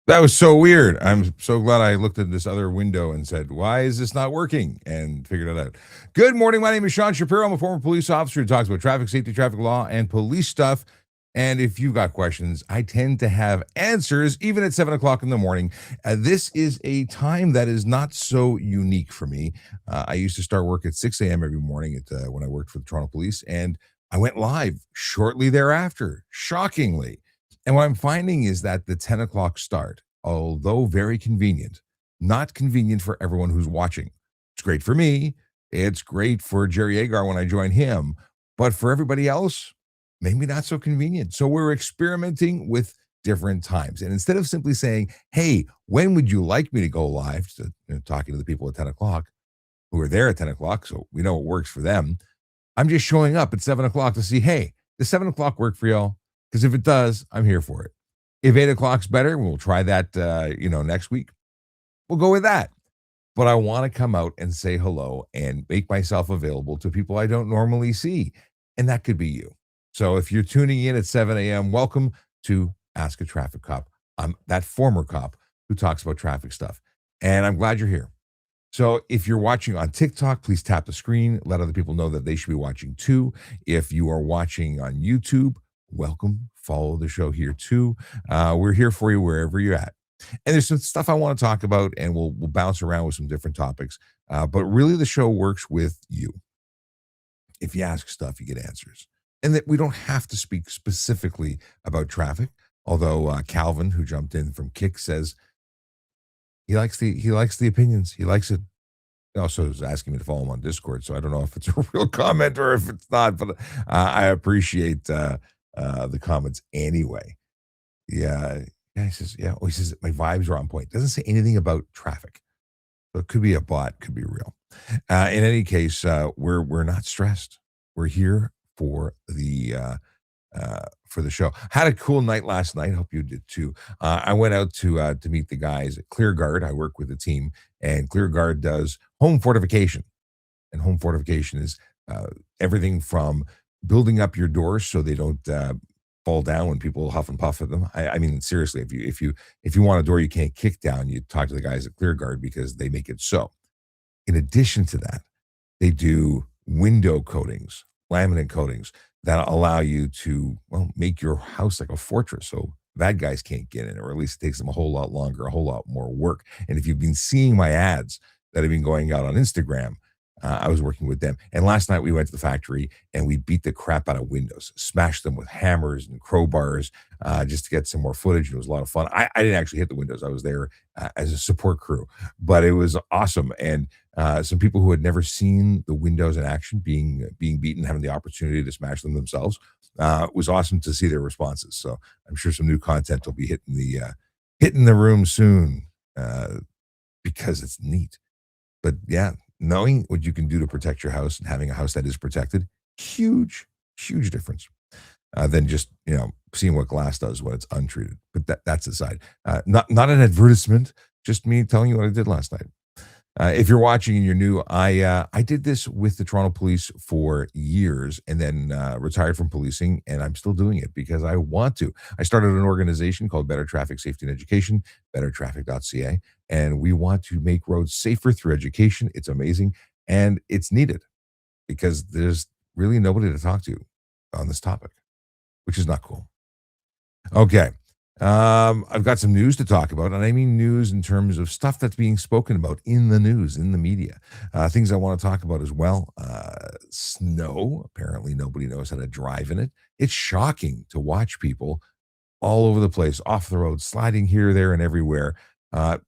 That was so weird. I'm so glad I looked at this other window and said, "Why is this not working?" and figured it out. Good morning. My name is Sean Shapiro. I'm a former police officer who talks about traffic safety, traffic law, and police stuff. And if you've got questions, I tend to have answers even at 7 o'clock in the morning. This is a time that is not so unique for me. I used to start work at 6 a.m. every morning when I worked for the Toronto Police, and I went live shortly thereafter, shockingly. And what I'm finding is that the 10 o'clock start, although very convenient, not convenient for everyone who's watching. It's great for me. It's great for Jerry Agar when I join him. But for everybody else, maybe not so convenient. So we're experimenting with different times. And instead of simply saying, hey, when would you like me to go live? Talking to the people at 10 o'clock who are there at 10 o'clock. So we know what works for them. I'm just showing up at 7 o'clock to see, hey, does 7 o'clock work for y'all? Because if it does, I'm here for it. If 8 o'clock's better, we'll try that, next week. We'll go with that. But I want to come out and say hello and make myself available to people I don't normally see. And that could be you. So if you're tuning in at 7 a.m., welcome to Ask a Traffic Cop. I'm that former cop who talks about traffic stuff. And I'm glad you're here. So if you're watching on TikTok, please tap the screen. Let other people know that they should be watching too. If you are watching on YouTube, welcome. Follow the show here too. We're here for you wherever you're at. And there's some stuff I want to talk about, and we'll bounce around with some different topics. But really, the show works with you. If you ask stuff, you get answers, and that we don't have to speak specifically about traffic. Although Calvin, who jumped in from Kick, says he likes the opinions. He likes it. He also is asking me to follow him on Discord, so I don't know if it's a real comment or if it's not, but I appreciate the comments anyway. Yeah, yeah. He says, yeah. Oh, he says my vibes are on point. Doesn't say anything about traffic, so it could be a bot, could be real. In any case, we're not stressed. We're here for the show. Had a cool night last night. Hope you did too. I went out to meet the guys at ClearGuard. I work with a team, and ClearGuard does home fortification. And home fortification is everything from building up your doors so they don't fall down when people huff and puff at them. I mean, seriously, if you want a door you can't kick down, you talk to the guys at ClearGuard because they make it so. In addition to that, they do window coatings, laminate coatings that allow you to, well, make your house like a fortress. So bad guys can't get in, or at least it takes them a whole lot longer, a whole lot more work. And if you've been seeing my ads that have been going out on Instagram, I was working with them. And last night we went to the factory and we beat the crap out of windows, smashed them with hammers and crowbars just to get some more footage. It was a lot of fun. I didn't actually hit the windows. I was there as a support crew, but it was awesome. And some people who had never seen the windows in action being beaten, having the opportunity to smash them themselves, it was awesome to see their responses. So I'm sure some new content will be hitting the room soon because it's neat. But yeah, knowing what you can do to protect your house and having a house that is protected, huge, huge difference than just seeing what glass does when it's untreated. But that's aside. Not an advertisement, just me telling you what I did last night. If you're watching and you're new, I did this with the Toronto Police for years, and then retired from policing, and I'm still doing it because I want to. I started an organization called Better Traffic Safety and Education, bettertraffic.ca, and we want to make roads safer through education. It's amazing, and it's needed because there's really nobody to talk to on this topic, which is not cool. Okay. I've got some news to talk about, and I mean news in terms of stuff that's being spoken about in the news, in the media. Things I want to talk about as well. Snow. Apparently, nobody knows how to drive in it. It's shocking to watch people all over the place, off the road, sliding here, there, and everywhere.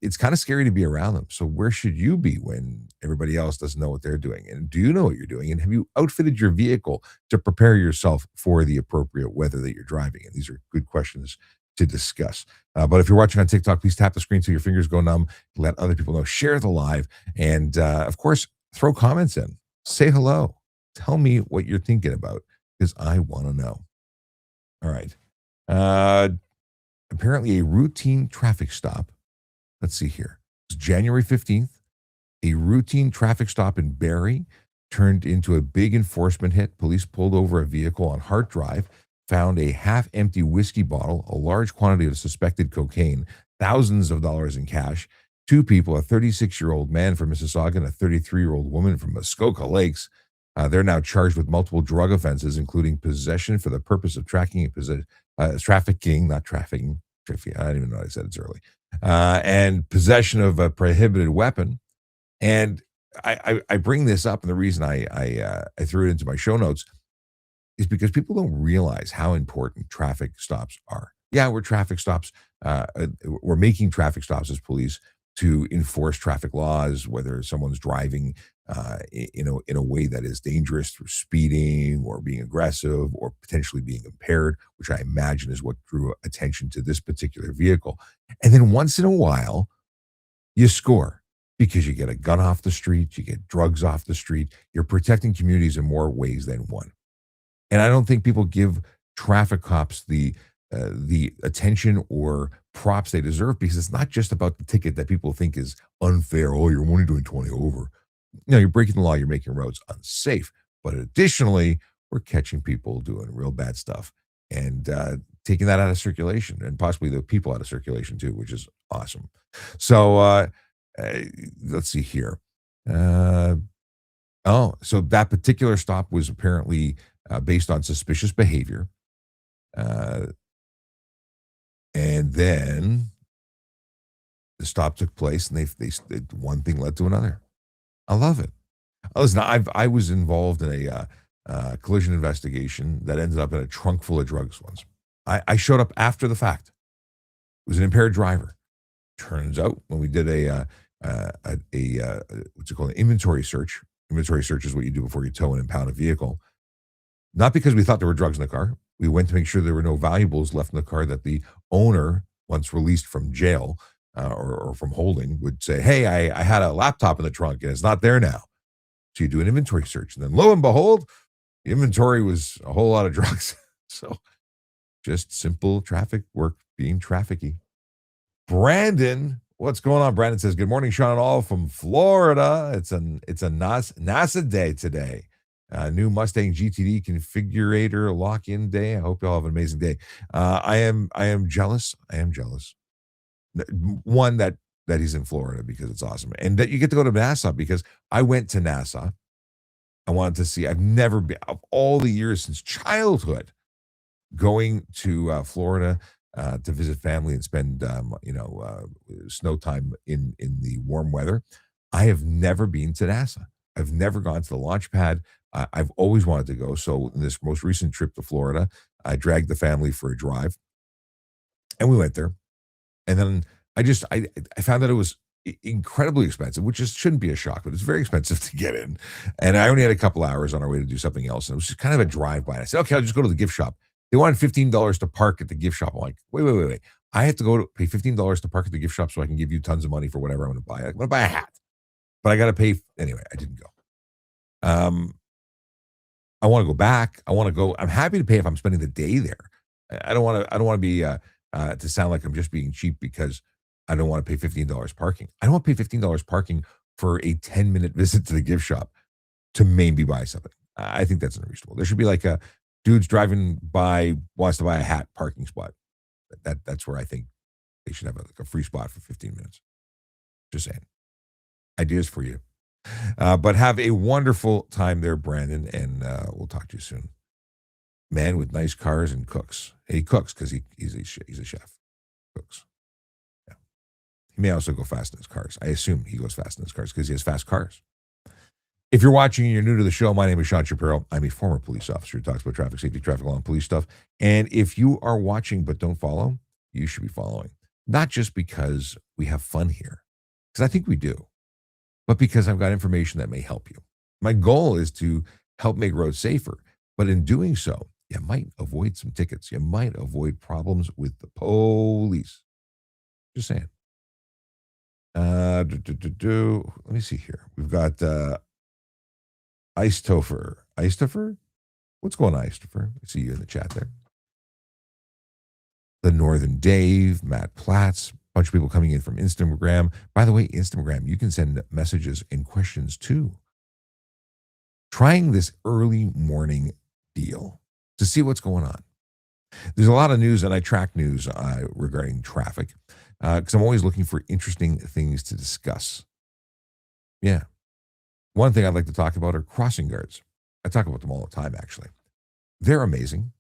It's kind of scary to be around them. So, where should you be when everybody else doesn't know what they're doing? And do you know what you're doing? And have you outfitted your vehicle to prepare yourself for the appropriate weather that you're driving? And these are good questions to discuss. But if you're watching on TikTok, please tap the screen so your fingers go numb. Let other people know. Share the live. And of course, throw comments in. Say hello. Tell me what you're thinking about because I want to know. All right. Uh, Apparently, a routine traffic stop. Let's see here. It's January 15th. A routine traffic stop in Barrie turned into a big enforcement hit. Police pulled over a vehicle on Hart Drive, found a half empty whiskey bottle, a large quantity of suspected cocaine, thousands of dollars in cash. Two people, a 36-year-old man from Mississauga and a 33-year-old woman from Muskoka Lakes. They're now charged with multiple drug offenses, including possession for the purpose of tracking and trafficking, not trafficking. I don't even know what I said. It's early. And possession of a prohibited weapon. And I bring this up, and the reason I threw it into my show notes is because people don't realize how important traffic stops are. Yeah, we're traffic stops. We're making traffic stops as police to enforce traffic laws, whether someone's driving in a way that is dangerous through speeding or being aggressive or potentially being impaired, which I imagine is what drew attention to this particular vehicle. And then once in a while, you score because you get a gun off the street, you get drugs off the street. You're protecting communities in more ways than one. And I don't think people give traffic cops the attention or props they deserve, because it's not just about the ticket that people think is unfair. Oh, you're only doing 20 over. No, you're breaking the law. You're making roads unsafe. But additionally, we're catching people doing real bad stuff and taking that out of circulation, and possibly the people out of circulation too, which is awesome. So uh, let's see here. Uh, so that particular stop was apparently based on suspicious behavior. Uh, and then the stop took place, and one thing led to another. I love it. Listen, I was involved in a collision investigation that ended up in a trunk full of drugs once. I showed up after the fact. It was an impaired driver. Turns out when we did what's it called, an inventory search. Inventory search is what you do before you tow and impound a vehicle. Not because we thought there were drugs in the car. We went to make sure there were no valuables left in the car that the owner, once released from jail or from holding, would say, hey, I had a laptop in the trunk and it's not there now. So you do an inventory search. And then lo and behold, the inventory was a whole lot of drugs. So just simple traffic work being trafficky. Brandon, what's going on? Brandon says, good morning, Sean and all from Florida. It's a NASA day today. New Mustang GTD configurator lock-in day. I hope you all have an amazing day. I am jealous. I am jealous. One, that he's in Florida because it's awesome, and that you get to go to NASA, because I went to NASA. I wanted to see. I've never been, of all the years since childhood, going to Florida to visit family and spend snow time in the warm weather. I have never been to NASA. I've never gone to the launch pad. I've always wanted to go. So in this most recent trip to Florida, I dragged the family for a drive, and we went there. And then I found that it was incredibly expensive, which shouldn't be a shock, but it's very expensive to get in. And I only had a couple hours on our way to do something else, and it was just kind of a drive by. And I said, okay, I'll just go to the gift shop. They wanted $15 to park at the gift shop. I'm like, wait. I have to go to pay $15 to park at the gift shop so I can give you tons of money for whatever I'm going to buy. I'm going to buy a hat, but I got to pay anyway. I didn't go. I want to go back. I want to go. I'm happy to pay if I'm spending the day there. I don't want to be to sound like I'm just being cheap because I don't want to pay $15 parking. I don't want to pay $15 parking for a 10-minute visit to the gift shop to maybe buy something. I think that's unreasonable. There should be like a dude's driving by, wants to buy a hat, parking spot. That's where I think they should have like a free spot for 15 minutes. Just saying. Ideas for you. But have a wonderful time there, Brandon, and we'll talk to you soon. Man with nice cars and cooks. He cooks because he's a chef. Cooks. Yeah. He may also go fast in his cars. I assume he goes fast in his cars because he has fast cars. If you're watching and you're new to the show, my name is Sean Shapiro. I'm a former police officer who talks about traffic safety, traffic law, and police stuff. And if you are watching but don't follow, you should be following. Not just because we have fun here, because I think we do, but because I've got information that may help you. My goal is to help make roads safer, but in doing so, you might avoid some tickets. You might avoid problems with the police. Just saying. Let me see here. We've got Ice Topher. Ice Topher? What's going on, Ice Topher? I see you in the chat there. The Northern Dave, Matt Platts, bunch of people coming in from Instagram. By the way, Instagram, you can send messages and questions too. Trying this early morning deal to see what's going on. There's a lot of news, and I track news regarding traffic. because I'm always looking for interesting things to discuss. Yeah. One thing I'd like to talk about are crossing guards. I talk about them all the time, actually. They're amazing.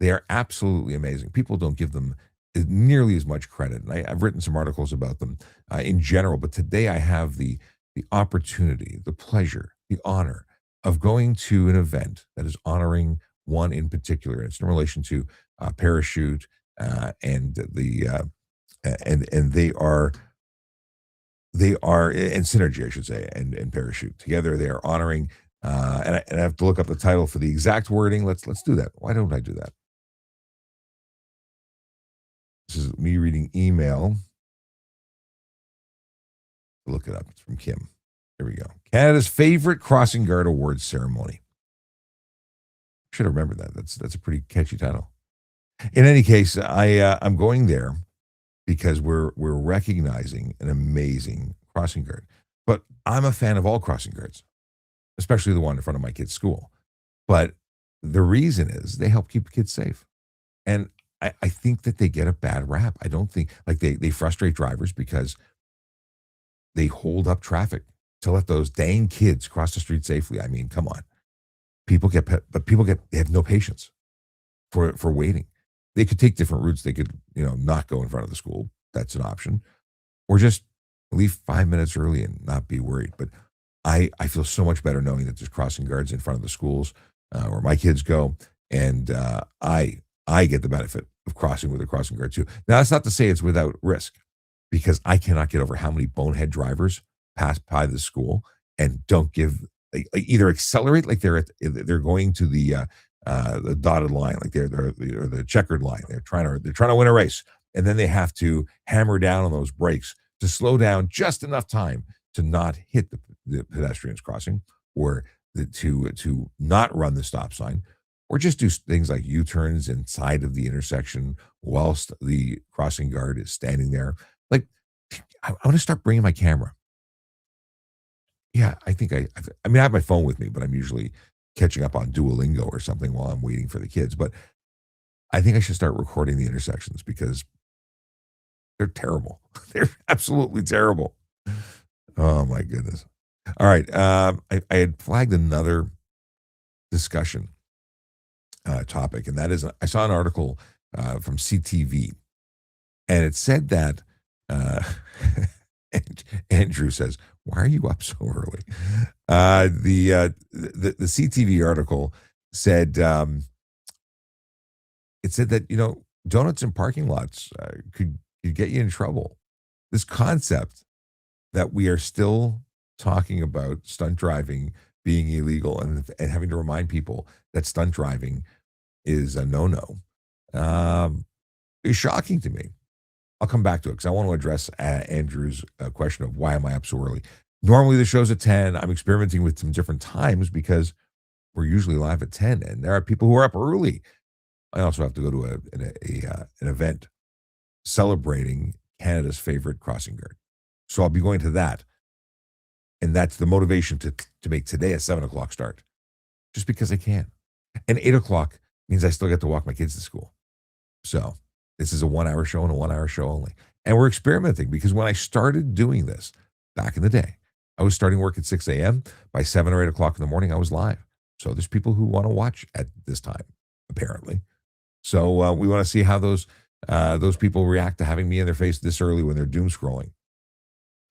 They are absolutely amazing. People don't give them nearly as much credit. And I've written some articles about them in general, but today I have the opportunity, the pleasure, the honor of going to an event that is honoring one in particular. It's in relation to parachute and and they are and synergy, I should say, and parachute together. They are honoring. And I have to look up the title for the exact wording. Let's do that. Why don't I do that? This is me reading email. Look it up. It's from Kim. Here we go. Canada's favorite crossing guard awards ceremony. Should have remembered that. That's a pretty catchy title. In any case, I'm going there because we're recognizing an amazing crossing guard. But I'm a fan of all crossing guards, especially the one in front of my kid's school. But the reason is they help keep kids safe. And I think that they get a bad rap. I don't think like they frustrate drivers because they hold up traffic to let those dang kids cross the street safely. I mean, come on. But people they have no patience for waiting. They could take different routes. They could, not go in front of the school. That's an option. Or just leave 5 minutes early and not be worried. But I feel so much better knowing that there's crossing guards in front of the schools where my kids go, and I get the benefit of crossing with a crossing guard too. Now that's not to say it's without risk, because I cannot get over how many bonehead drivers pass by the school and don't give like either accelerate like they're going to the dotted line, like or the checkered line. They're trying to win a race, and then they have to hammer down on those brakes to slow down just enough time to not hit the pedestrians crossing, or to not run the stop sign, or just do things like U-turns inside of the intersection whilst the crossing guard is standing there. Like, I want to start bringing my camera. Yeah, I think I mean, I have my phone with me, but I'm usually catching up on Duolingo or something while I'm waiting for the kids. But I think I should start recording the intersections because they're terrible. They're absolutely terrible. Oh my goodness. All right. I had flagged another discussion topic, and that is I saw an article from CTV, and it said that uh, Andrew says, "Why are you up so early?" The CTV article said it said that donuts in parking lots could get you in trouble. This concept that we are still talking about stunt driving being illegal, and having to remind people that stunt driving is a no-no, is shocking to me. I'll come back to it because I want to address Andrew's question of why am I up so early. Normally the show's at 10. I'm experimenting with some different times because we're usually live at 10, and there are people who are up early. I also have to go to an event celebrating Canada's favorite crossing guard. So I'll be going to that. And that's the motivation to make today a 7 o'clock start, just because I can. And 8 o'clock means I still get to walk my kids to school. So this is a 1 hour show and a 1 hour show only. And we're experimenting because when I started doing this back in the day, I was starting work at 6 a.m. By 7 or 8 o'clock in the morning, I was live. So there's people who want to watch at this time, apparently. So we want to see how those people react to having me in their face this early when they're doom scrolling.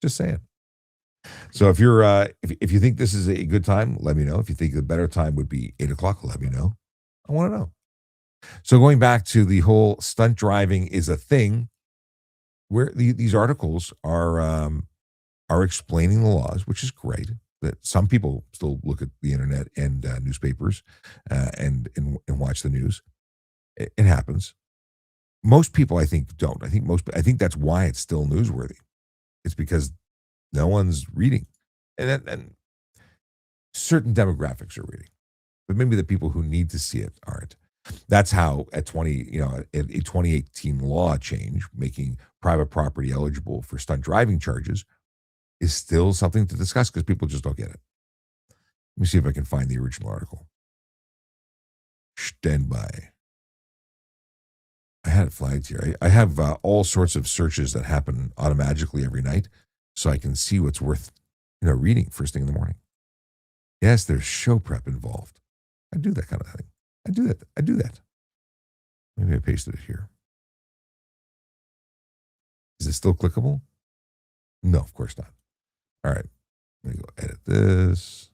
Just saying. So if you're if you think this is a good time, let me know. If you think a better time would be 8 o'clock, let me know. I want to know. So going back to the whole stunt driving is a thing, where these articles are explaining the laws, which is great. That some people still look at the internet and newspapers and watch the news. It happens. Most people, I think, don't. I think that's why it's still newsworthy. It's because no one's reading, and certain demographics are reading, but maybe the people who need to see it aren't. That's how at 2018 law change making private property eligible for stunt driving charges is still something to discuss because people just don't get it. Let me see if I can find the original article. Stand by. I had it flagged here. I have all sorts of searches that happen automatically every night, so I can see what's worth, reading first thing in the morning. Yes, there's show prep involved. I do that kind of thing. I do that. I do that. Maybe I pasted it here. Is it still clickable? No, of course not. All right. Let me go edit this.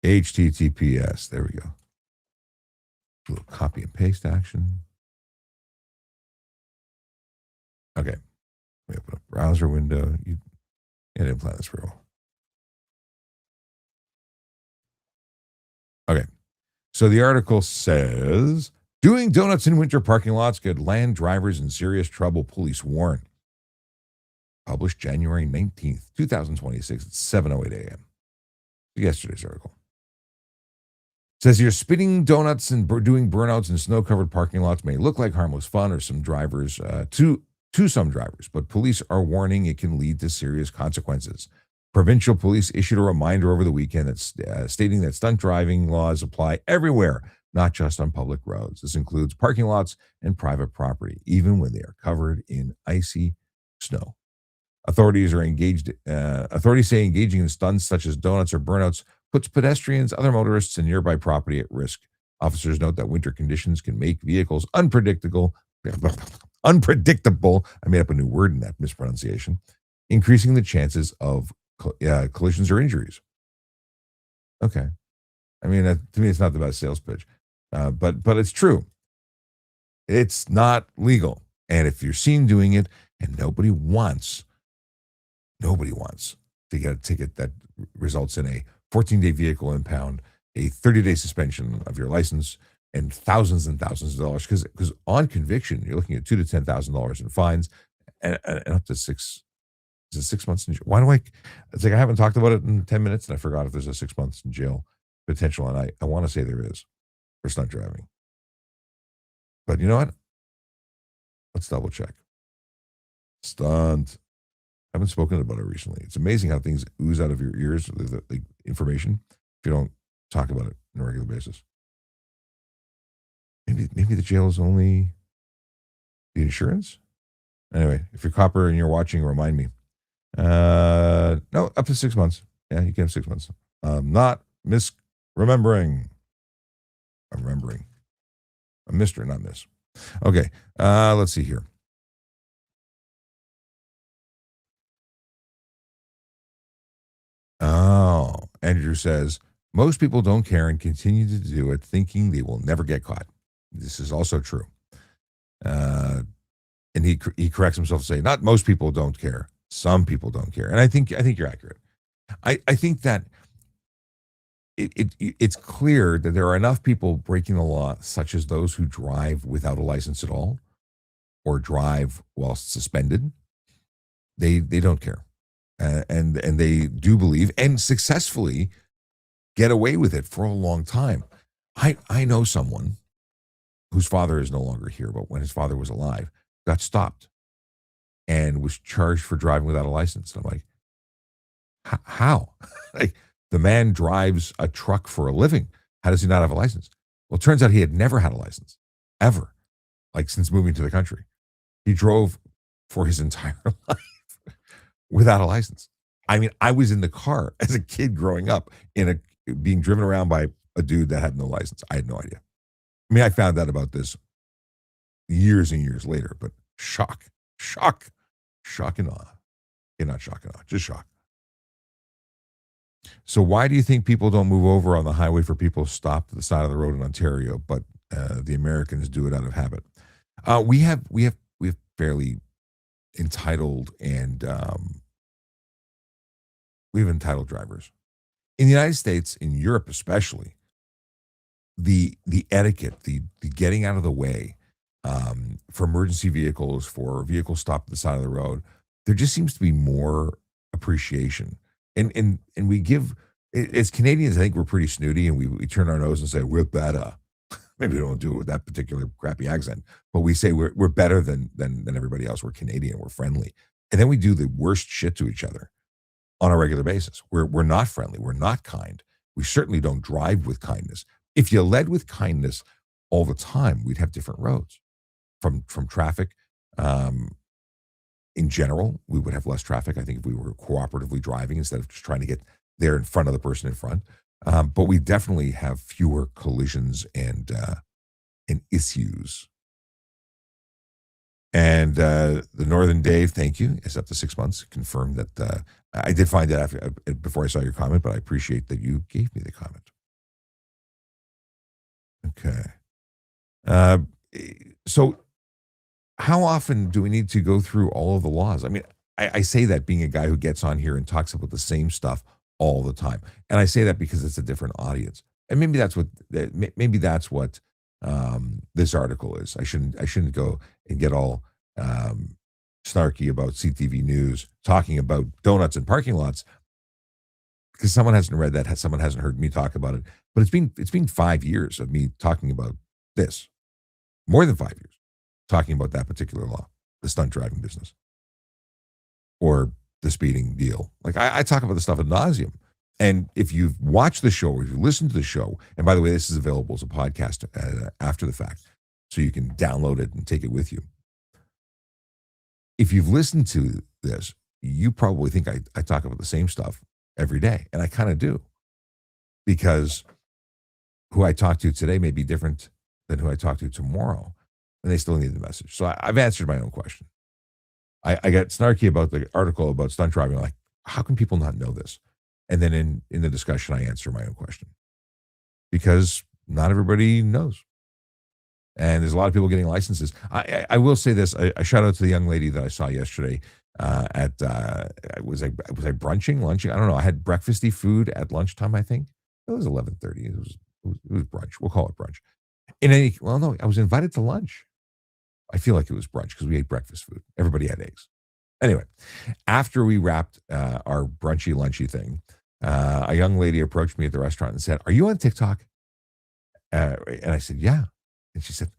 HTTPS. There we go. A little copy and paste action. Okay. Let me open up browser window. I didn't plan this very well. Okay. So the article says doing donuts in winter parking lots could land drivers in serious trouble, police warn. Published January 19th, 2026 at 7:08 a.m. Yesterday's article. Says here spitting donuts and doing burnouts in snow-covered parking lots may look like harmless fun or some drivers to some drivers, but police are warning it can lead to serious consequences. Provincial police issued a reminder over the weekend that's stating that stunt driving laws apply everywhere, not just on public roads. This includes parking lots and private property, even when they are covered in icy snow. Authorities say engaging in stunts such as donuts or burnouts puts pedestrians, other motorists, and nearby property at risk. Officers note that winter conditions can make vehicles unpredictable. Unpredictable. I made up a new word in that mispronunciation, increasing the chances of collisions or injuries. Okay, I mean to me, it's not the best sales pitch, but it's true. It's not legal, and if you're seen doing it, and nobody wants to get a ticket that results in a 14-day vehicle impound, a 30-day suspension of your license, and thousands of dollars. Because on conviction, you're looking at $2,000 to $10,000 in fines, and up to 6 months in jail. Why do I? It's like I haven't talked about it in 10 minutes, and I forgot if there's a 6 months in jail potential, and I want to say there is for stunt driving. But you know what? Let's double check. Stunt. I haven't spoken about it recently. It's amazing how things ooze out of your ears, the information, if you don't talk about it on a regular basis. Maybe the jail is only the insurance. Anyway, if you're copper and you're watching, remind me. No, up to 6 months. Yeah, you can have 6 months. Not remembering. I'm remembering. A Mr., not Miss. Okay, let's see here. Oh, Andrew says most people don't care and continue to do it, thinking they will never get caught. This is also true. And he corrects himself to say, not most people don't care. Some people don't care, and I think you're accurate. I think that it's clear that there are enough people breaking the law, such as those who drive without a license at all, or drive while suspended. They don't care, and they do believe and successfully get away with it for a long time. I know someone whose father is no longer here, but when his father was alive, got stopped and was charged for driving without a license. And I'm like, how? Like, the man drives a truck for a living. How does he not have a license? Well, it turns out he had never had a license, ever, like since moving to the country. He drove for his entire life without a license. I mean, I was in the car as a kid growing up being driven around by a dude that had no license. I had no idea. I mean, I found out about this years and years later, but shock and awe. Yeah, not shock and awe, just shock. So why do you think people don't move over on the highway for people stopped at the side of the road in Ontario, but the Americans do it out of habit? We have fairly entitled and we have entitled drivers in the United States, in Europe especially. The etiquette, the getting out of the way for emergency vehicles, for vehicles stopped at the side of the road, there just seems to be more appreciation. And we give, as Canadians, I think we're pretty snooty, and we turn our nose and say we're better. Maybe we don't do it with that particular crappy accent, but we say we're better than everybody else. We're Canadian, we're friendly, and then we do the worst shit to each other on a regular basis. We're not friendly, we're not kind. We certainly don't drive with kindness. If you led with kindness all the time, we'd have different roads from traffic. Um, in general, we would have less traffic. I think if we were cooperatively driving instead of just trying to get there in front of the person in front. But we definitely have fewer collisions and issues. And the Northern Dave, thank you, is up to 6 months. Confirmed that I did find that after, before I saw your comment, but I appreciate that you gave me the comment. Okay. Uh, so how often do we need to go through all of the laws? I mean, I say that being a guy who gets on here and talks about the same stuff all the time, and I say that because it's a different audience, and maybe that's what this article is. I shouldn't go and get all um, snarky about CTV News talking about donuts and parking lots because someone hasn't read that, someone hasn't heard me talk about it. But it's been 5 years of me talking about this, more than 5 years talking about that particular law, the stunt driving business or the speeding deal. Like I talk about the stuff ad nauseum. And if you've watched the show or if you listen to the show, and by the way, this is available as a podcast after the fact, so you can download it and take it with you. If you've listened to this, you probably think I talk about the same stuff every day. And I kind of do because who I talk to today may be different than who I talk to tomorrow. And they still need the message. So I've answered my own question. I got snarky about the article about stunt driving. Like, how can people not know this? And then in the discussion, I answer my own question because not everybody knows. And there's a lot of people getting licenses. I will say this: I shout out to the young lady that I saw yesterday at was I brunching, lunching? I don't know. I had breakfasty food at lunchtime. I think it was 11:30. It was brunch. We'll call it brunch. Well, no, I was invited to lunch. I feel like it was brunch because we ate breakfast food. Everybody had eggs. Anyway, after we wrapped our brunchy lunchy thing, a young lady approached me at the restaurant and said, "Are you on TikTok?" And I said, "Yeah." And she said,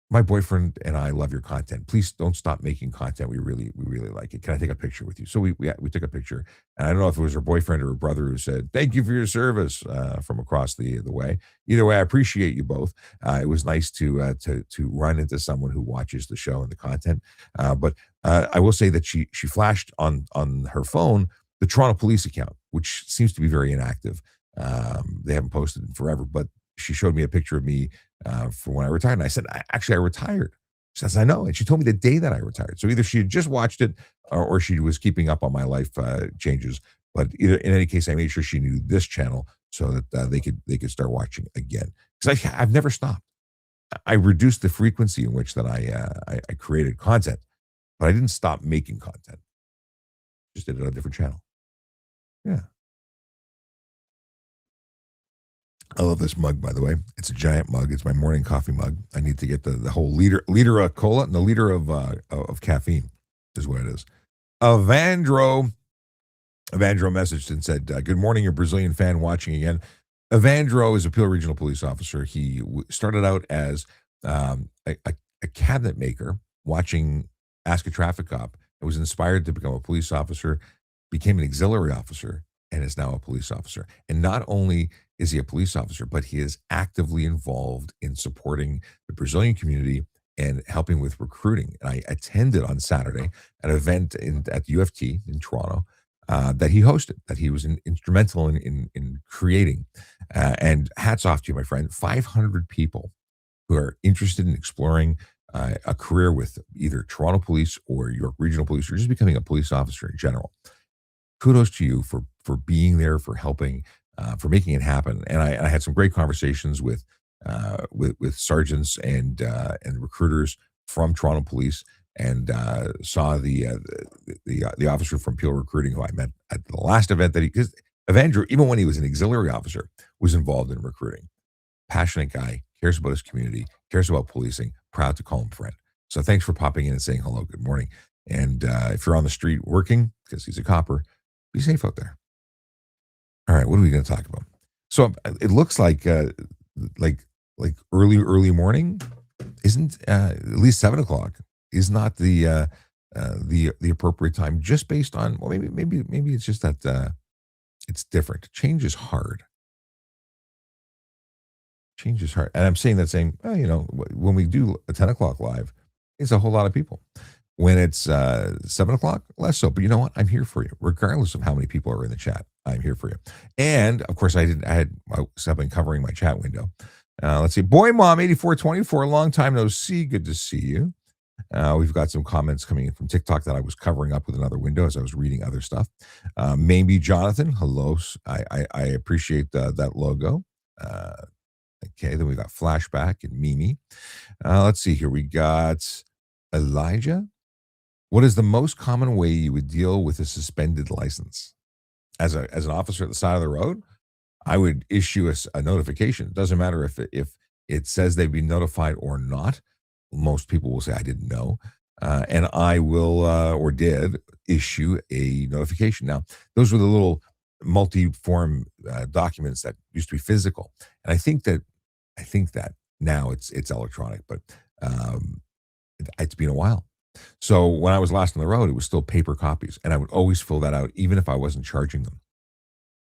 "My boyfriend and I love your content. Please don't stop making content. We really like it. Can I take a picture with you?" So we took a picture, and I don't know if it was her boyfriend or her brother who said, "Thank you for your service," from across the way. Either way, I appreciate you both. It was nice to run into someone who watches the show and the content. But I will say that she flashed on her phone the Toronto Police account, which seems to be very inactive. They haven't posted in forever, but she showed me a picture of me for when I retired. And I said, Actually, I retired." She says, "I know." And she told me the day that I retired. So either she had just watched it or she was keeping up on my life changes. But either in any case, I made sure she knew this channel so that they could start watching again. Because I've never stopped. I reduced the frequency in which that I created content, but I didn't stop making content. Just did it on a different channel. Yeah. I love this mug, by the way. It's a giant mug. It's my morning coffee mug. I need to get the whole liter of cola and the liter of caffeine is what it is. Evandro Evandro messaged and said, "Good morning, a Brazilian fan watching again." Evandro is a Peel Regional Police officer. He started out as a cabinet maker watching Ask a Traffic Cop. And was inspired to become a police officer, became an auxiliary officer, and is now a police officer. And not only is he a police officer, but he is actively involved in supporting the Brazilian community and helping with recruiting. And I attended on Saturday an event at UFT in Toronto that he hosted, that he was instrumental in creating. And hats off to you, my friend. 500 people who are interested in exploring a career with either Toronto Police or York Regional Police, or just becoming a police officer in general. Kudos to you for being there, for helping, for making it happen. And I had some great conversations with sergeants and recruiters from Toronto Police, and saw the officer from Peel Recruiting who I met at the last event that because Evander, even when he was an auxiliary officer, was involved in recruiting. Passionate guy, cares about his community, cares about policing, proud to call him friend. So thanks for popping in and saying hello, good morning. And if you're on the street working, because he's a copper, be safe out there. All right, what are we going to talk about? So it looks like early morning isn't at least 7 o'clock is not the appropriate time, just based on, well, maybe it's just that it's different. Change is hard. Change is hard. And I'm saying that saying, well, when we do a 10 o'clock live, it's a whole lot of people. When it's 7 o'clock, less so. But you know what? I'm here for you, regardless of how many people are in the chat. I'm here for you. And of course, I've been covering my chat window. Let's see. Boy Mom 8424, a long time no see. Good to see you. We've got some comments coming in from TikTok that I was covering up with another window as I was reading other stuff. Maybe Jonathan, hello. I appreciate that logo. Okay, then we got Flashback and Mimi. Let's see here. We got Elijah. What is the most common way you would deal with a suspended license? As an officer at the side of the road, I would issue a notification. It doesn't matter if it says they've been notified or not. Most people will say I didn't know, and I will or did issue a notification. Now, those were the little multi-form documents that used to be physical, and I think that now it's electronic, but it's been a while. So when I was last on the road, it was still paper copies, and I would always fill that out, even if I wasn't charging them.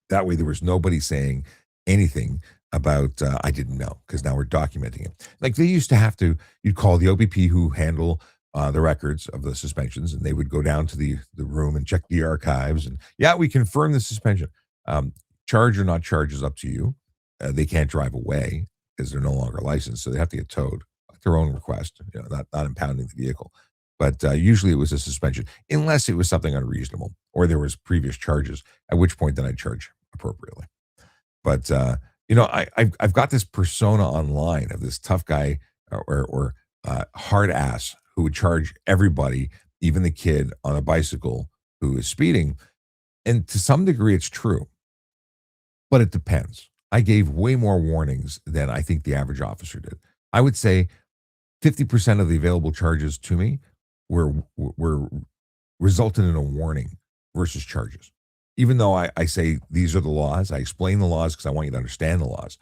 That way, there was nobody saying anything about I didn't know because now we're documenting it. Like they used to have to, you'd call the OBP who handle the records of the suspensions, and they would go down to the room and check the archives. And yeah, we confirm the suspension. Charge or not charge is up to you. They can't drive away because they're no longer licensed, so they have to get towed at their own request. Not impounding the vehicle. But usually it was a suspension, unless it was something unreasonable or there was previous charges, at which point then I'd charge appropriately. But I've got this persona online of this tough guy or hard ass who would charge everybody, even the kid on a bicycle who is speeding. And to some degree, it's true, but it depends. I gave way more warnings than I think the average officer did. I would say 50% of the available charges to me were resulted in a warning versus charges. Even though I say these are the laws, I explain the laws because I want you to understand the laws.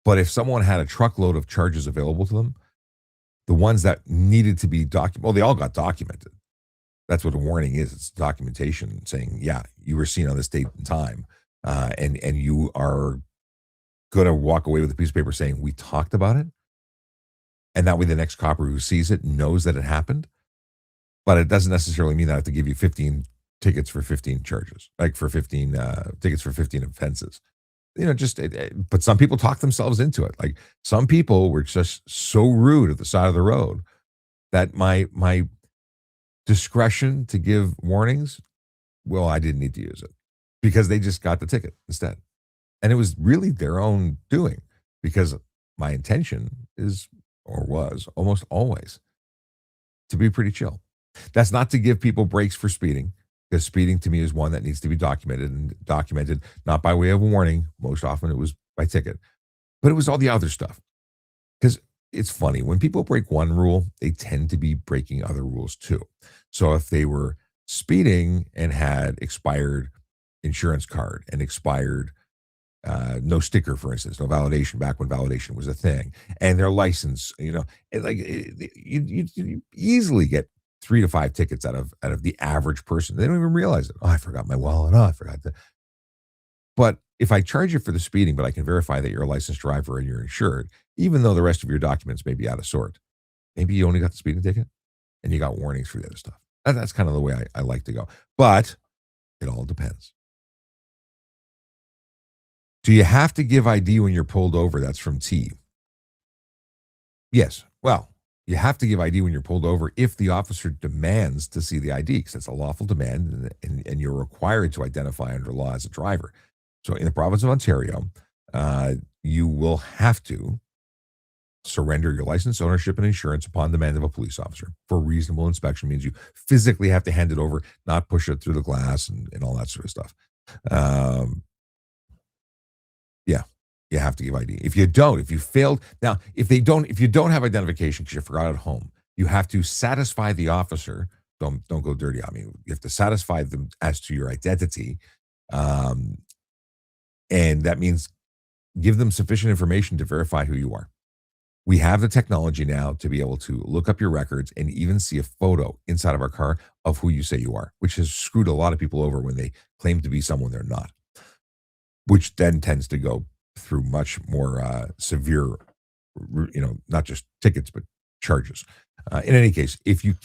But if someone had a truckload of charges available to them, the ones that needed to be documented, well, they all got documented. That's what a warning is. It's documentation saying, yeah, you were seen on this date and time, and you are going to walk away with a piece of paper saying we talked about it. And that way the next copper who sees it knows that it happened. But it doesn't necessarily mean that I have to give you 15 tickets for 15 charges, like for 15 tickets for 15 offenses. But some people talk themselves into it. Like some people were just so rude at the side of the road that my discretion to give warnings, well, I didn't need to use it because they just got the ticket instead. And it was really their own doing because my intention is or was almost always to be pretty chill. That's not to give people breaks for speeding, because speeding to me is one that needs to be documented not by way of a warning. Most often it was by ticket, but it was all the other stuff. Because it's funny, when people break one rule, they tend to be breaking other rules too. So if they were speeding and had expired insurance card and expired no sticker, for instance, no validation back when validation was a thing, and their license, you easily get 3 to 5 tickets out of the average person. They don't even realize it. Oh, I forgot my wallet. Oh, I forgot that. But if I charge you for the speeding, but I can verify that you're a licensed driver and you're insured, even though the rest of your documents may be out of sort, maybe you only got the speeding ticket and you got warnings for the other stuff. That's kind of the way I like to go. But it all depends. Do you have to give ID when you're pulled over? That's from T. Yes. Well, you have to give ID when you're pulled over if the officer demands to see the ID, because it's a lawful demand and you're required to identify under law as a driver. So in the province of Ontario, you will have to surrender your license, ownership, and insurance upon demand of a police officer. For reasonable inspection means you physically have to hand it over, not push it through the glass and all that sort of stuff. Yeah, you have to give ID. If you don't, if you failed, now if you don't have identification because you forgot at home, you have to satisfy the officer. Don't go dirty on me. You have to satisfy them as to your identity, and that means give them sufficient information to verify who you are. We have the technology now to be able to look up your records and even see a photo inside of our car of who you say you are, which has screwed a lot of people over when they claim to be someone they're not, which then tends to go through much more severe, not just tickets, but charges. In any case, if you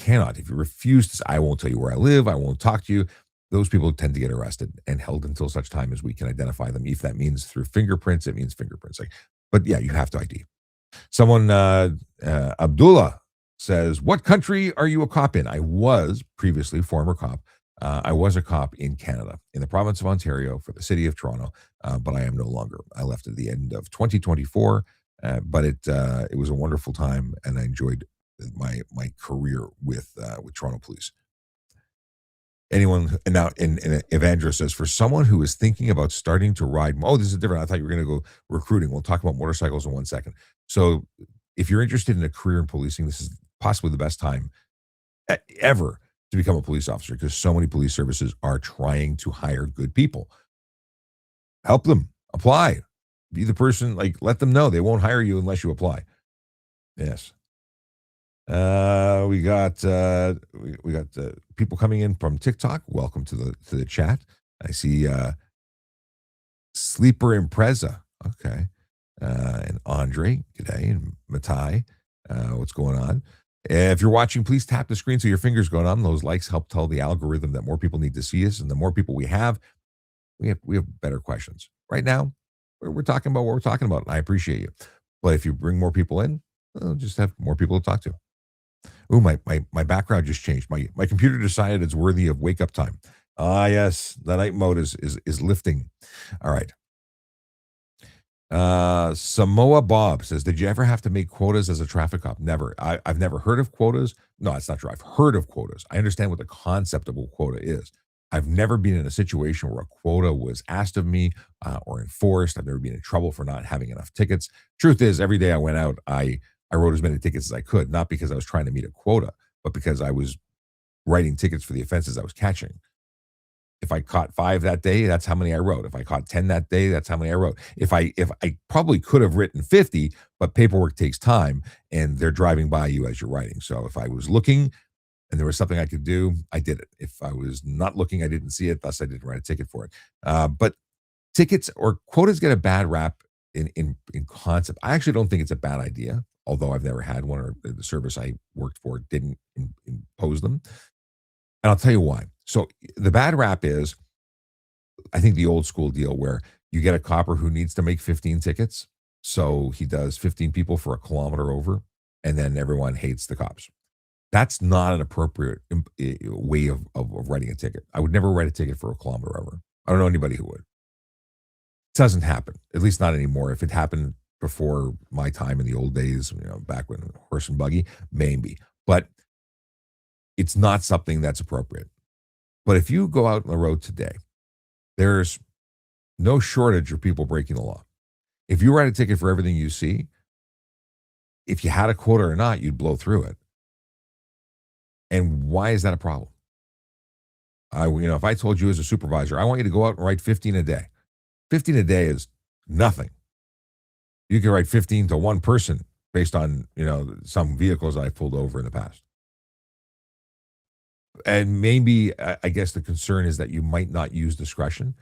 refuse to, I won't tell you where I live, I won't talk to you. Those people tend to get arrested and held until such time as we can identify them. If that means through fingerprints, it means fingerprints. But yeah, you have to ID. Someone, Abdullah says, "What country are you a cop in?" I was previously former cop. I was a cop in Canada, in the province of Ontario, for the city of Toronto, but I am no longer. I left at the end of 2024, but it was a wonderful time, and I enjoyed my career with Toronto Police. Anyone and now and Evandra says, for someone who is thinking about starting to ride, oh, this is different. I thought you were going to go recruiting. We'll talk about motorcycles in 1 second. So, if you're interested in a career in policing, this is possibly the best time ever to become a police officer, because so many police services are trying to hire good people. Help them apply. Be the person, like, let them know they won't hire you unless you apply. Yes. We got people coming in from TikTok. Welcome to the chat. I see Sleeper Impreza. Okay. And Andre, g'day, and Matai. What's going on? If you're watching, please tap the screen so your fingers going on. Those likes help tell the algorithm that more people need to see us, and the more people we have better questions. Right now, we're talking about what we're talking about, and I appreciate you. But if you bring more people in, we'll just have more people to talk to. Ooh, my background just changed. My computer decided it's worthy of wake up time. Ah, yes, the night mode is lifting. All right. Samoa Bob says, "Did you ever have to make quotas as a traffic cop?" Never. I've never heard of quotas. No, it's not true. I've heard of quotas. I understand what the concept of a quota is. I've never been in a situation where a quota was asked of me or enforced. I've never been in trouble for not having enough tickets. Truth is, every day I went out, I wrote as many tickets as I could, not because I was trying to meet a quota, but because I was writing tickets for the offenses I was catching. If I caught 5 that day, that's how many I wrote. If I caught 10 that day, that's how many I wrote. If I probably could have written 50, but paperwork takes time and they're driving by you as you're writing. So if I was looking and there was something I could do, I did it. If I was not looking, I didn't see it, thus I didn't write a ticket for it. But tickets or quotas get a bad rap in concept. I actually don't think it's a bad idea, although I've never had one, or the service I worked for didn't impose them. And I'll tell you why. So the bad rap is, I think, the old school deal where you get a copper who needs to make 15 tickets. So he does 15 people for a kilometer over, and then everyone hates the cops. That's not an appropriate way of writing a ticket. I would never write a ticket for a kilometer over. I don't know anybody who would. It doesn't happen, at least not anymore. If it happened before my time in the old days, back when horse and buggy, maybe. But it's not something that's appropriate. But if you go out on the road today, there's no shortage of people breaking the law. If you write a ticket for everything you see, if you had a quota or not, you'd blow through it. And why is that a problem? If I told you as a supervisor, I want you to go out and write 15 a day. 15 a day is nothing. You can write 15 to one person based on, some vehicles I've pulled over in the past. And maybe, I guess the concern is that you might not use discretion,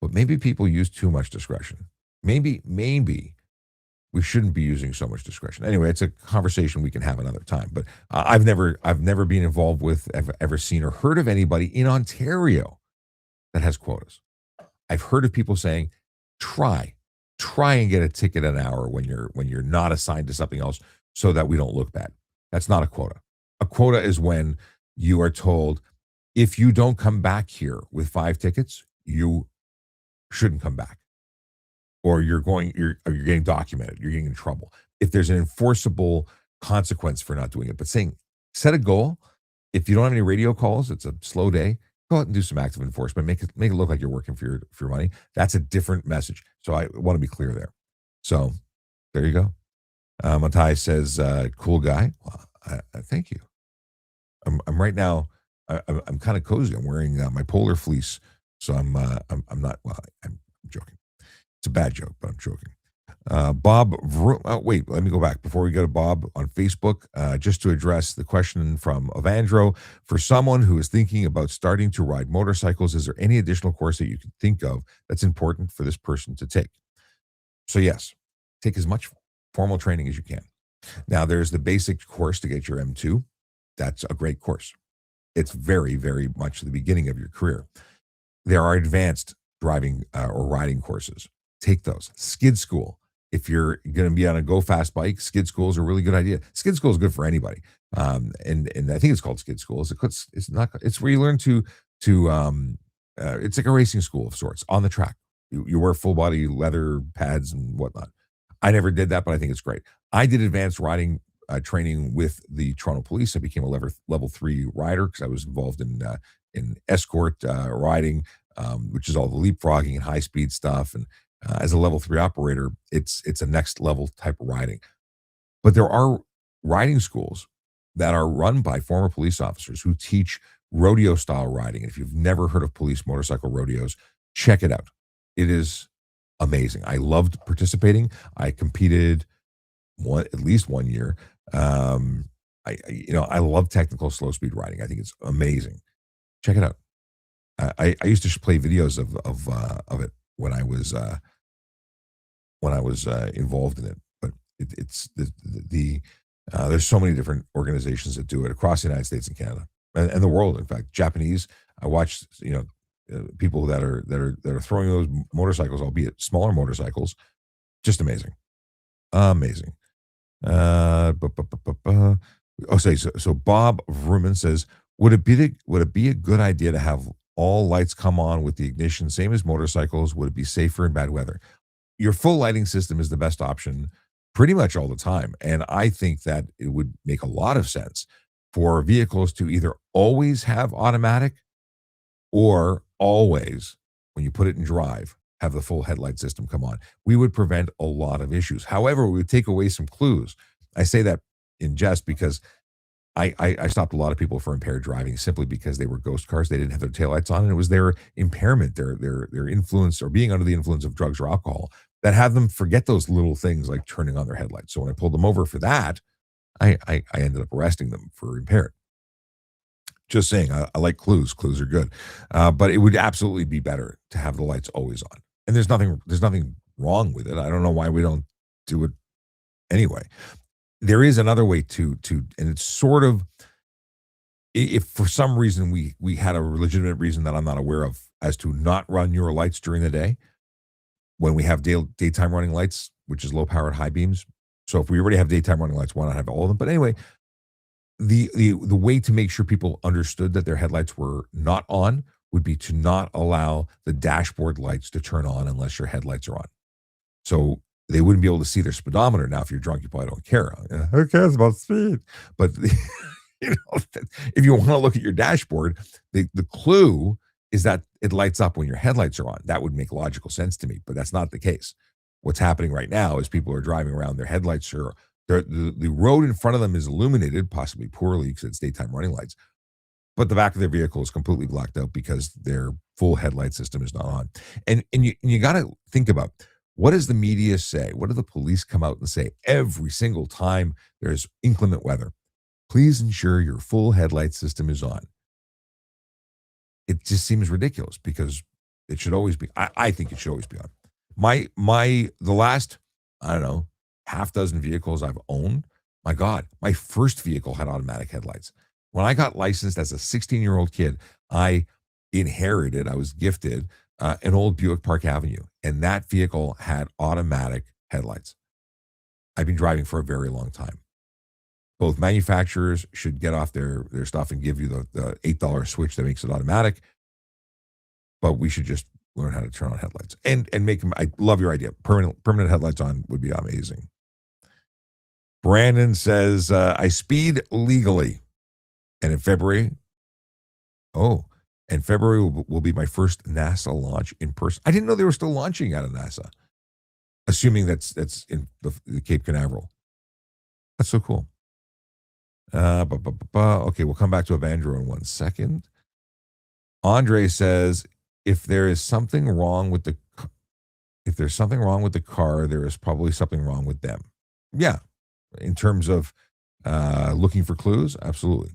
but maybe people use too much discretion. Maybe we shouldn't be using so much discretion. Anyway, it's a conversation we can have another time. But I've never been involved with, ever seen or heard of anybody in Ontario that has quotas. I've heard of people saying, try and get a ticket an hour when you're not assigned to something else, so that we don't look bad. That's not a quota. A quota is when you are told, if you don't come back here with 5 tickets, you shouldn't come back, or you're getting documented, you're getting in trouble. If there's an enforceable consequence for not doing it, but saying, set a goal. If you don't have any radio calls, it's a slow day, go out and do some active enforcement. Make it look like you're working for your money. That's a different message. So I want to be clear there. So there you go. Matai says, "Cool guy." Well, I thank you. I'm right now. I'm kind of cozy. I'm wearing my polar fleece, so I'm not. Well, I'm joking. It's a bad joke, but I'm joking. Bob, wait, let me go back before we go to Bob on Facebook, just to address the question from Evandro. For someone who is thinking about starting to ride motorcycles, is there any additional course that you can think of that's important for this person to take? So yes, take as much formal training as you can. Now there's the basic course to get your M2. That's a great course. It's very, very much the beginning of your career. There are advanced driving or riding courses. Take those. Skid school. If you're going to be on a go fast bike, skid school is a really good idea. Skid school is good for anybody. And I think it's called skid school. It's not. It's where you learn to. It's like a racing school of sorts on the track. You wear full body leather pads and whatnot. I never did that, but I think it's great. I did advanced riding training with the Toronto Police. I became a level 3 rider because I was involved in escort riding, which is all the leapfrogging and high speed stuff. And as a level 3 operator, it's a next level type of riding. But there are riding schools that are run by former police officers who teach rodeo style riding. If you've never heard of police motorcycle rodeos, check it out. It is amazing. I loved participating. I competed at least 1 year. I love technical slow speed riding. I think it's amazing. Check it out. I used to play videos of it when I was involved in it. But it's there's so many different organizations that do it across the United States and Canada and the world. In fact, Japanese. I watched people that are throwing those motorcycles, albeit smaller motorcycles, just amazing, amazing. So Bob Vrooman says, would it be a good idea to have all lights come on with the ignition, same as motorcycles? Would it be safer in bad weather? Your full lighting system is the best option pretty much all the time. And I think that it would make a lot of sense for vehicles to either always have automatic or always, when you put it in drive, have the full headlight system come on. We would prevent a lot of issues. However, we would take away some clues. I say that in jest because I stopped a lot of people for impaired driving simply because they were ghost cars. They didn't have their taillights on, and it was their impairment, their influence, or being under the influence of drugs or alcohol that had them forget those little things like turning on their headlights. So when I pulled them over for that, I ended up arresting them for impaired. Just saying, I like clues. Clues are good, but it would absolutely be better to have the lights always on. And there's nothing wrong with it. I don't know why we don't do it anyway. There is another way and it's sort of, if for some reason we had a legitimate reason that I'm not aware of as to not run your lights during the day when we have daytime running lights, which is low powered high beams. So if we already have daytime running lights, why not have all of them? But anyway, the way to make sure people understood that their headlights were not on would be to not allow the dashboard lights to turn on unless your headlights are on. So they wouldn't be able to see their speedometer. Now, if you're drunk, you probably don't care. Who cares about speed? But if you want to look at your dashboard, the clue is that it lights up when your headlights are on. That would make logical sense to me, but that's not the case. What's happening right now is people are driving around, their headlights are the road in front of them is illuminated, possibly poorly because it's daytime running lights, but the back of their vehicle is completely blacked out because their full headlight system is not on. And you got to think about, what does the media say? What do the police come out and say every single time there's inclement weather? Please ensure your full headlight system is on. It just seems ridiculous because it should always be. I think it should always be on. The last, I don't know, half dozen vehicles I've owned, my God, my first vehicle had automatic headlights. When I got licensed as a 16-year-old kid, I was gifted an old Buick Park Avenue, and that vehicle had automatic headlights. I've been driving for a very long time. Both manufacturers should get off their stuff and give you the $8 switch that makes it automatic, but we should just learn how to turn on headlights and make them. I love your idea. Permanent headlights on would be amazing. Brandon says, I speed legally. And in February, February will be my first NASA launch in person. I didn't know they were still launching out of NASA. Assuming that's in the Cape Canaveral. That's so cool. Okay, we'll come back to Evandro in 1 second. Andre says, if there's something wrong with the car, there is probably something wrong with them. Yeah, in terms of looking for clues, absolutely.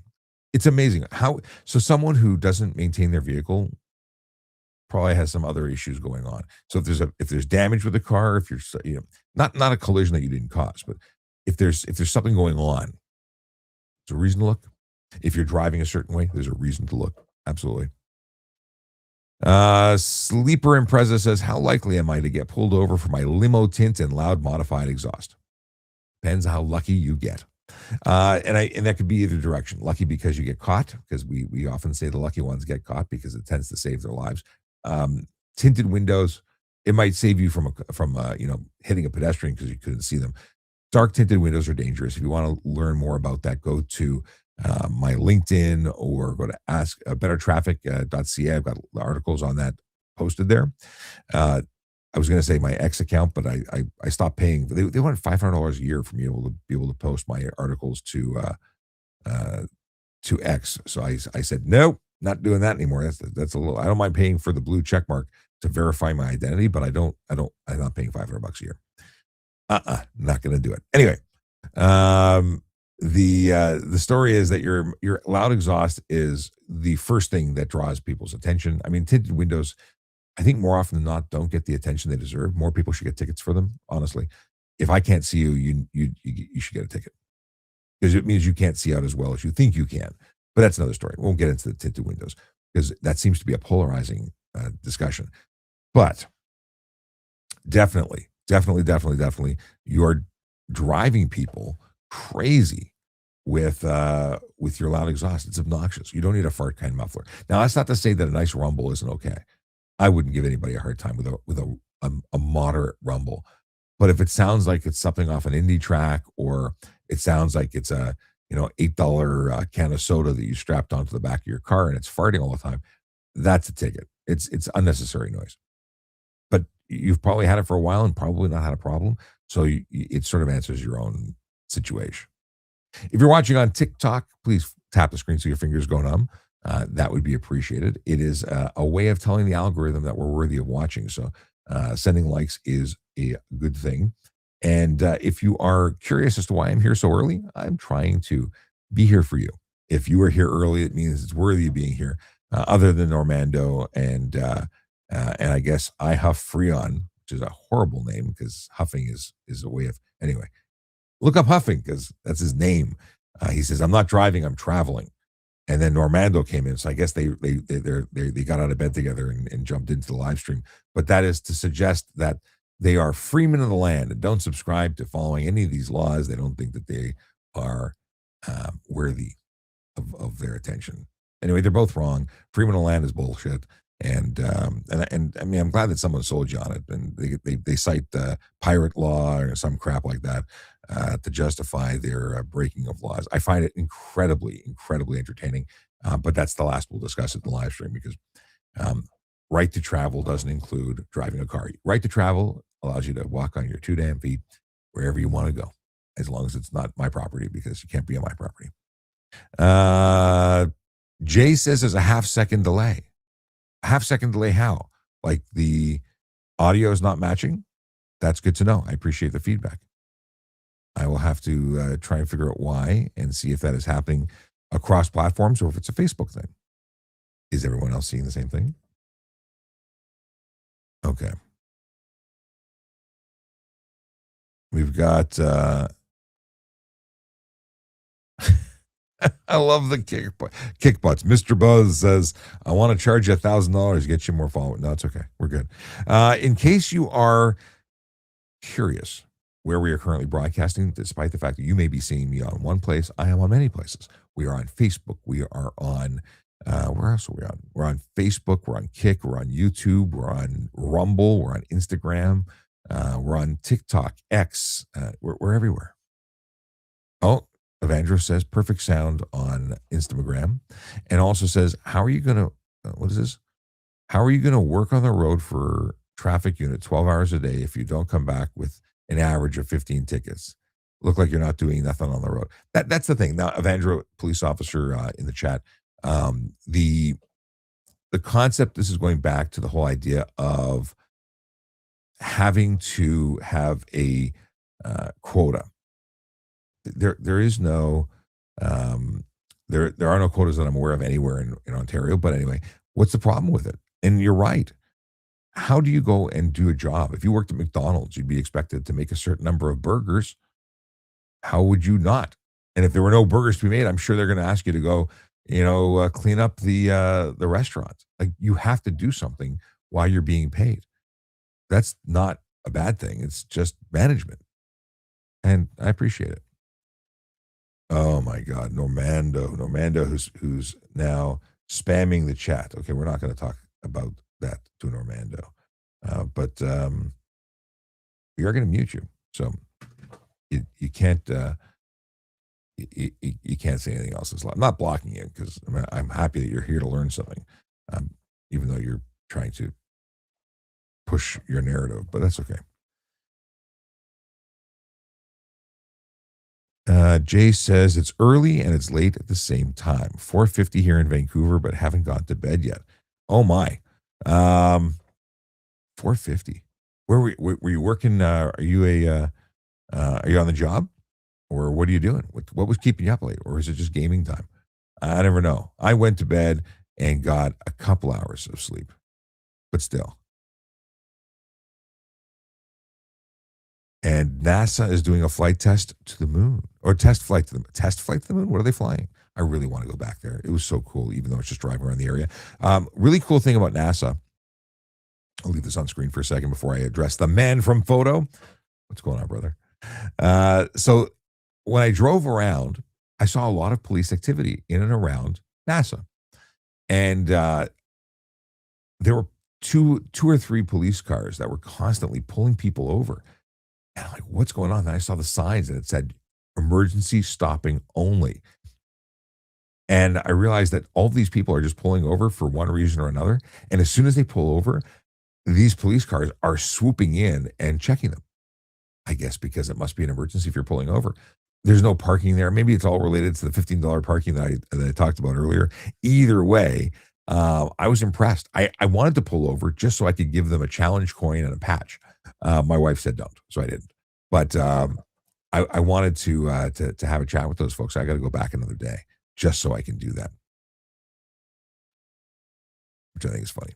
It's amazing how someone who doesn't maintain their vehicle probably has some other issues going on. So if there's damage with the car, if you're not a collision that you didn't cause, but if there's something going on, there's a reason to look. If you're driving a certain way, there's a reason to look. Absolutely. Sleeper Impreza says, how likely am I to get pulled over for my limo tint and loud modified exhaust? Depends how lucky you get. And that could be either direction. Lucky because you get caught, because we often say the lucky ones get caught because it tends to save their lives. Tinted windows, it might save you from hitting a pedestrian because you couldn't see them. Dark tinted windows are dangerous. If you want to learn more about that, go to my LinkedIn or go to ask bettertraffic.ca. I've got articles on that posted there. I was going to say my X account, but I stopped paying. They wanted $500 a year for me to be able to post my articles to X. So I said nope, not doing that anymore. That's a little. I don't mind paying for the blue check mark to verify my identity, but I'm not paying $500 a year. Not going to do it anyway. The story is that your loud exhaust is the first thing that draws people's attention. I mean, tinted windows, I think more often than not, don't get the attention they deserve. More people should get tickets for them. Honestly, if I can't see you, you should get a ticket because it means you can't see out as well as you think you can. But that's another story. We won't get into the tinted windows because that seems to be a polarizing discussion. But definitely, you're driving people crazy with your loud exhaust. It's obnoxious. You don't need a fart kind muffler. Now, that's not to say that a nice rumble isn't okay. I wouldn't give anybody a hard time with a moderate rumble. But if it sounds like it's something off an indie track, or it sounds like it's a $8 can of soda that you strapped onto the back of your car and it's farting all the time, that's a ticket. It's unnecessary noise. But you've probably had it for a while and probably not had a problem. So it sort of answers your own situation. If you're watching on TikTok, please tap the screen so your fingers go numb. That would be appreciated. It is a way of telling the algorithm that we're worthy of watching. So sending likes is a good thing. And if you are curious as to why I'm here so early, I'm trying to be here for you. If you are here early, it means it's worthy of being here. Other than Normando and I guess I Huff Freon, which is a horrible name because huffing is a way of anyway. Look up huffing because that's his name. He says, "I'm not driving, I'm traveling." And then Normando came in, so I guess they got out of bed together and jumped into the live stream. But that is to suggest that they are freemen of the land and don't subscribe to following any of these laws. They don't think that they are worthy of their attention. Anyway, they're both wrong. Freemen of the land is bullshit. And I mean, I'm glad that someone sold you on it. And they cite pirate law or some crap like that to justify their breaking of laws. I find it incredibly entertaining. But that's the last we'll discuss it in the live stream because right to travel doesn't include driving a car. Right to travel allows you to walk on your 2 damn feet wherever you want to go, as long as it's not my property because you can't be on my property. Jay says there's a half-second delay. A half-second delay how? Like the audio is not matching? That's good to know. I appreciate the feedback. I will have to try and figure out why and see if that is happening across platforms or if it's a Facebook thing. Is everyone else seeing the same thing? Okay. We've got I love the kick butts. Mr. Buzz says, I want to charge you $1,000, get you more followers. No, it's okay. We're good. In case you are curious where we are currently broadcasting, despite the fact that you may be seeing me on one place, I am on many places. We are on Facebook. We are on, where else are we on? We're on Facebook. We're on Kick. We're on YouTube. We're on Rumble. We're on Instagram. We're on TikTok, X. We're everywhere. Oh, Evandro says perfect sound on Instagram, and also says, how are you going to, what is this? How are you going to work on the road for traffic unit 12 hours a day if you don't come back with an average of 15 tickets? Look like you're not doing nothing on the road. That's the thing. Now, Evandro, police officer in the chat, the concept, this is going back to the whole idea of having to have a quota. There is no there are no quotas that I'm aware of anywhere in Ontario. But anyway, what's the problem with it? And you're right. how do you go and do a job? If you worked at McDonald's, you'd be expected to make a certain number of burgers. How would you not? And if there were no burgers to be made, I'm sure they're going to ask you to go, clean up the restaurant. Like you have to do something while you're being paid. That's not a bad thing. It's just management, and I appreciate it. Oh my God, Normando, who's now spamming the chat. Okay, we're not going to talk about that to Normando, but we are going to mute you. So you can't you can't say anything else. I'm not blocking you because I'm happy that you're here to learn something, um, even though you're trying to push your narrative. But that's okay. Jay says it's early and it's late at the same time. 4:50 here in Vancouver, but haven't gone to bed yet. Oh my, 4:50. Were you working? Are you on the job, or what are you doing? What was keeping you up late, or is it just gaming time? I never know. I went to bed and got a couple hours of sleep, but still. And NASA is doing a flight test to the moon, or test flight to the moon. What are they flying? I really want to go back there. It was so cool, even though it's just driving around the area. Really cool thing about NASA. I'll leave this on screen for a second before I address the man from photo. What's going on, brother? So when I drove around, I saw a lot of police activity in and around NASA, and there were two or three police cars that were constantly pulling people over. And I'm like, what's going on? And I saw the signs and it said emergency stopping only. And I realized that all of these people are just pulling over for one reason or another. And as soon as they pull over, these police cars are swooping in and checking them. I guess because it must be an emergency if you're pulling over. There's no parking there. Maybe it's all related to the $15 parking that I talked about earlier. Either way, I was impressed. I wanted to pull over just so I could give them a challenge coin and a patch. My wife said don't, so I didn't. But I wanted to have a chat with those folks. I got to go back another day just so I can do that, which I think is funny.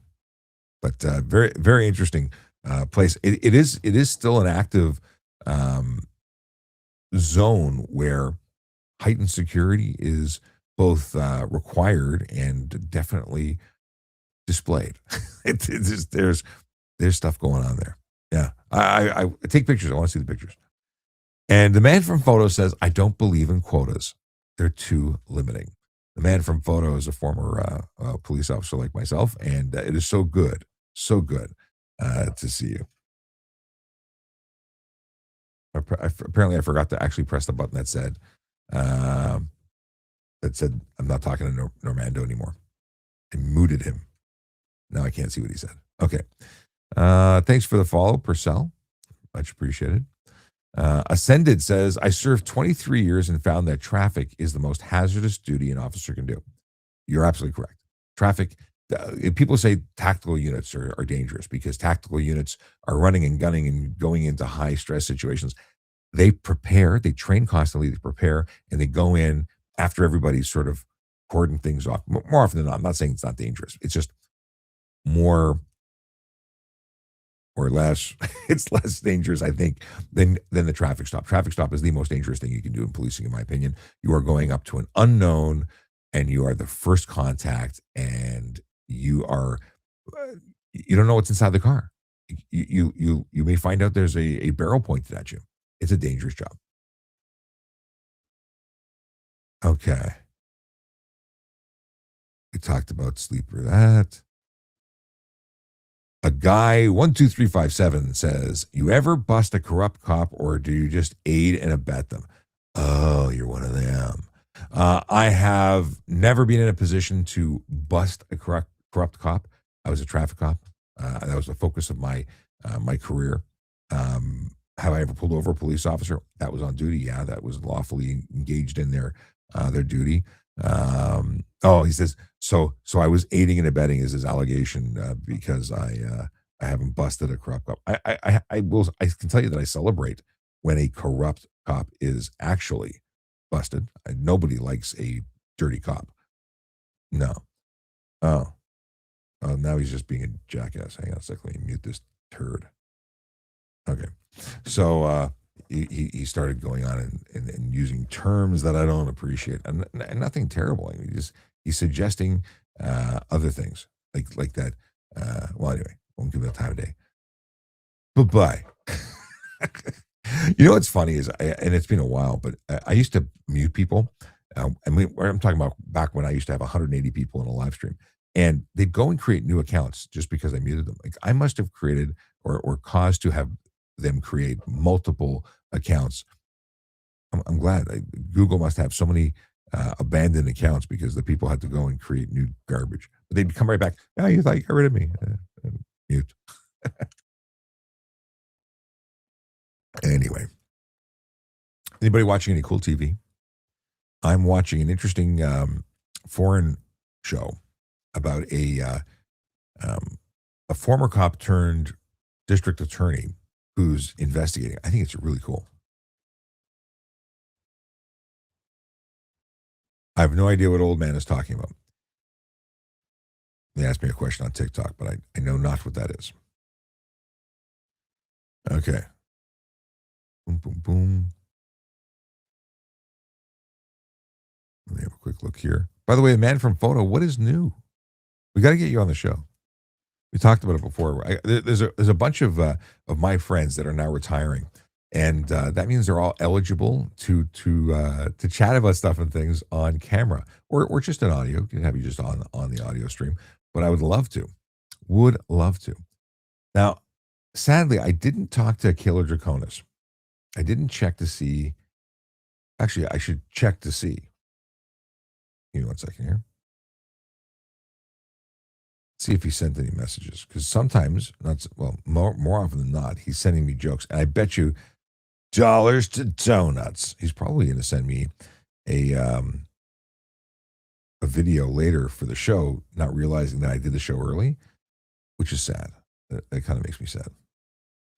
But very very interesting place. It is still an active um, zone where heightened security is both required and definitely displayed. It's just, there's stuff going on there. Yeah, I take pictures. I want to see the pictures. And the man from photo says, "I don't believe in quotas. They're too limiting." The man from photo is a former police officer like myself, and it is so good to see you. Apparently, I forgot to actually press the button um, that said I'm not talking to Normando anymore. I muted him. Now I can't see what he said. Okay. Thanks for the follow, Purcell. Much appreciated. Ascended says, I served 23 years and found that traffic is the most hazardous duty an officer can do. You're absolutely correct. Traffic, people say tactical units are dangerous because tactical units are running and gunning and going into high stress situations. They prepare, they train constantly, they prepare, and they go in after everybody's sort of cordon things off. More often than not, I'm not saying it's not dangerous. It's just more or less, it's less dangerous, I think, than the traffic stop. Traffic stop is the most dangerous thing you can do in policing, in my opinion. You are going up to an unknown, and you are the first contact, and you don't know what's inside the car. You may find out there's a barrel pointed at you. It's a dangerous job. Okay, we talked about sleeper that. A guy 12357 says, "You ever bust a corrupt cop, or do you just aid and abet them?" Oh, you're one of them. I have never been in a position to bust a corrupt cop. I was a traffic cop. That was the focus of my career. Have I ever pulled over a police officer that was on duty? Yeah, that was lawfully engaged in their duty. Oh, he says so. I was aiding and abetting is his allegation because I haven't busted a corrupt cop. I can tell you that I celebrate when a corrupt cop is actually busted. Nobody likes a dirty cop. No. Oh. Oh, now he's just being a jackass. Hang on a second. Let me mute this turd. Okay. So he started going on and using terms that I don't appreciate, and nothing terrible. I mean, he's suggesting other things like that. Well, anyway, won't give it the time of day. Bye bye. You know what's funny is, and it's been a while, but I used to mute people. I'm talking about back when I used to have 180 people in a live stream, and they'd go and create new accounts just because I muted them. Like I must have created or caused to have them create multiple accounts. I'm glad. Google must have so many abandoned accounts because the people had to go and create new garbage. But they'd come right back. Oh, you thought you got rid of me? Mute. Anyway, anybody watching any cool TV? I'm watching an interesting foreign show about um, a former cop turned district attorney who's investigating. I think it's really cool. I have no idea what old man is talking about. They asked me a question on TikTok, but I know not what that is. Okay. Boom, boom, boom. Let me have a quick look here. By the way, the man from Photo, what is new? We got to get you on the show. We talked about it before. There's a bunch of my friends that are now retiring, and that means they're all eligible to chat about stuff and things on camera or just an audio. Can have you just on the audio stream, but I would love to. Would love to. Now, sadly, I didn't talk to Killer Draconis. I didn't check to see. Actually, I should check to see. Give me one second here. See if he sent any messages because sometimes, more often than not, he's sending me jokes, and I bet you dollars to donuts. He's probably going to send me a um, a video later for the show, not realizing that I did the show early, which is sad. That kind of makes me sad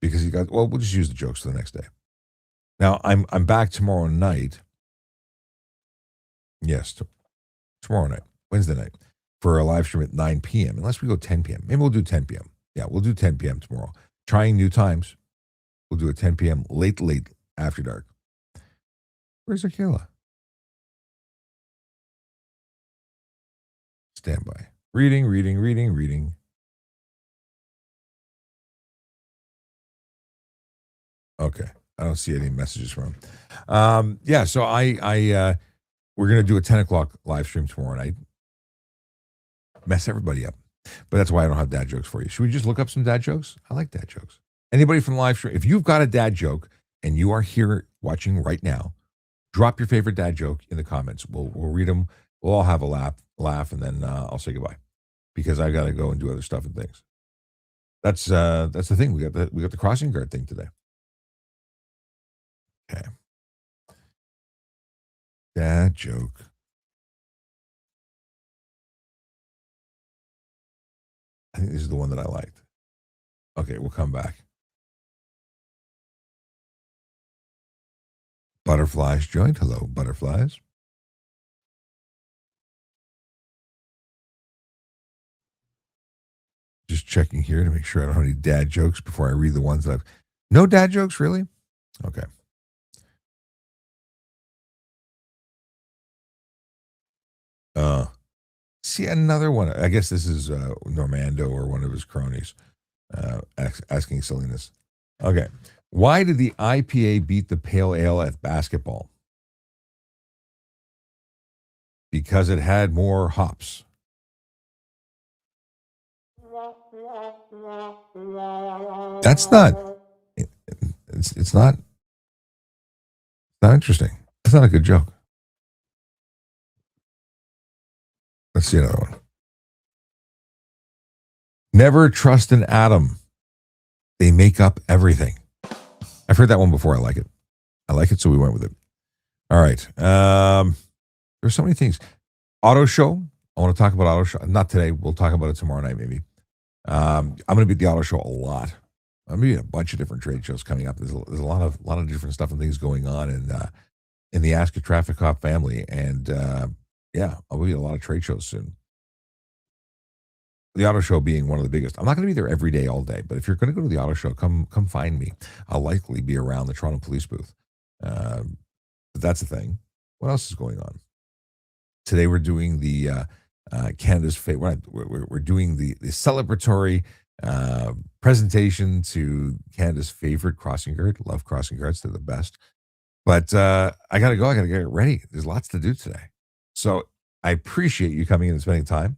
because he got. Well, we'll just use the jokes for the next day. Now I'm back tomorrow night. Yes, tomorrow night, Wednesday night, for a live stream at 9 p.m. Unless we go 10 p.m. Maybe we'll do 10 p.m. Yeah, we'll do 10 p.m. tomorrow. Trying new times. We'll do a 10 p.m. late after dark. Where's Akela? Stand by. Reading. Okay. I don't see any messages from him. Yeah, so we're gonna do a 10 o'clock live stream tomorrow night. Mess everybody up. But that's why I don't have dad jokes for you. Should we just look up some dad jokes? I like dad jokes. Anybody from the live stream, if you've got a dad joke and you are here watching right now, drop your favorite dad joke in the comments. We'll read them. We'll all have a laugh, and then I'll say goodbye because I got to go and do other stuff and things. That's the thing. We got the crossing guard thing today. Okay, dad joke. I think this is the one that I liked. Okay, we'll come back. Butterflies joined. Hello, butterflies. Just checking here to make sure I don't have any dad jokes before I read the ones that I've. No dad jokes, really? Okay. Uh, See another one. I guess this is Normando or one of his cronies asking silliness. Okay. Why did the IPA beat the pale ale at basketball? Because it had more hops. That's not. It's not interesting. That's not a good joke. Let's see another one. Never trust an atom. They make up everything. I've heard that one before. I like it. So we went with it. All right. There's so many things. Auto show. I want to talk about auto show. Not today. We'll talk about it tomorrow night, maybe. I'm going to be at the auto show a lot. I'm going to be at a bunch of different trade shows coming up. There's a lot of different stuff and things going on in the Ask a Traffic Cop family, and yeah, I'll be at a lot of trade shows soon. The auto show being one of the biggest. I'm not going to be there every day, all day, but if you're going to go to the auto show, come find me. I'll likely be around the Toronto Police booth. Um, but that's the thing. What else is going on today? We're doing the Canada's favorite. We're doing the celebratory presentation to Canada's favorite crossing guard. Love crossing guards; they're the best. But I got to go. I got to get ready. There's lots to do today. So I appreciate you coming in and spending time.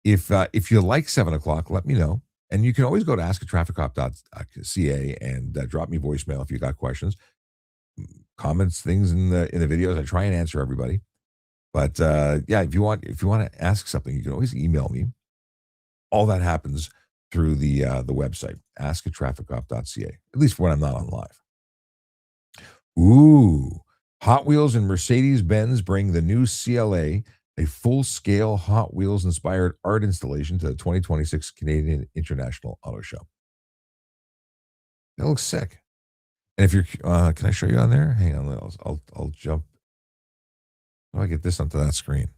If you like 7 o'clock, let me know. And you can always go to askatrafficcop.ca and drop me voicemail if you got questions, comments, things in the videos. I try and answer everybody. But yeah, if you want to ask something, you can always email me. All that happens through the website, askatrafficcop.ca, at least when I'm not on live. Ooh, Hot Wheels and Mercedes-Benz bring the new CLA, a full-scale Hot Wheels-inspired art installation to the 2026 Canadian International Auto Show. That looks sick. And if you're, can I show you on there? Hang on, I'll jump. How do I get this onto that screen?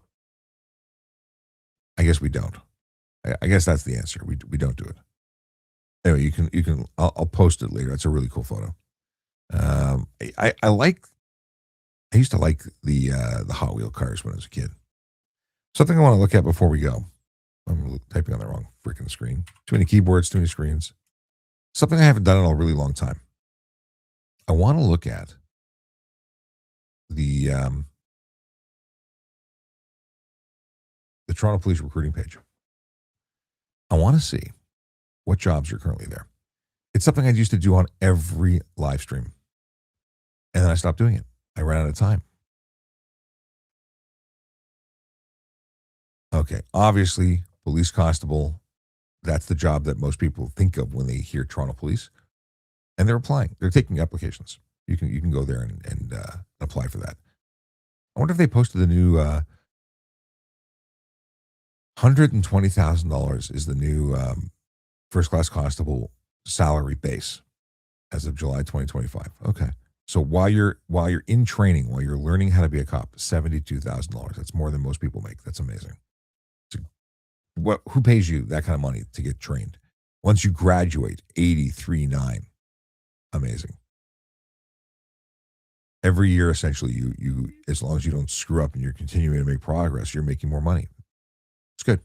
I guess we don't. I guess that's the answer. We don't do it. Anyway, you can. I'll post it later. It's a really cool photo. I like. I used to like the Hot Wheel cars when I was a kid. Something I want to look at before we go. I'm typing on the wrong freaking screen. Too many keyboards, too many screens. Something I haven't done in a really long time. I want to look at the Toronto Police recruiting page. I want to see what jobs are currently there. It's something I used to do on every live stream. And then I stopped doing it. I ran out of time. Okay. Obviously, police constable, that's the job that most people think of when they hear Toronto Police. And they're applying. They're taking applications. You can go there and apply for that. I wonder if they posted the new $120,000 is the new first class constable salary base as of July 2025. Okay. So while you're in training, while you're learning how to be a cop, $72,000. That's more than most people make. That's amazing. Who pays you that kind of money to get trained? Once you graduate, 83.9. Amazing. Every year, essentially, you as long as you don't screw up and you're continuing to make progress, you're making more money. It's good.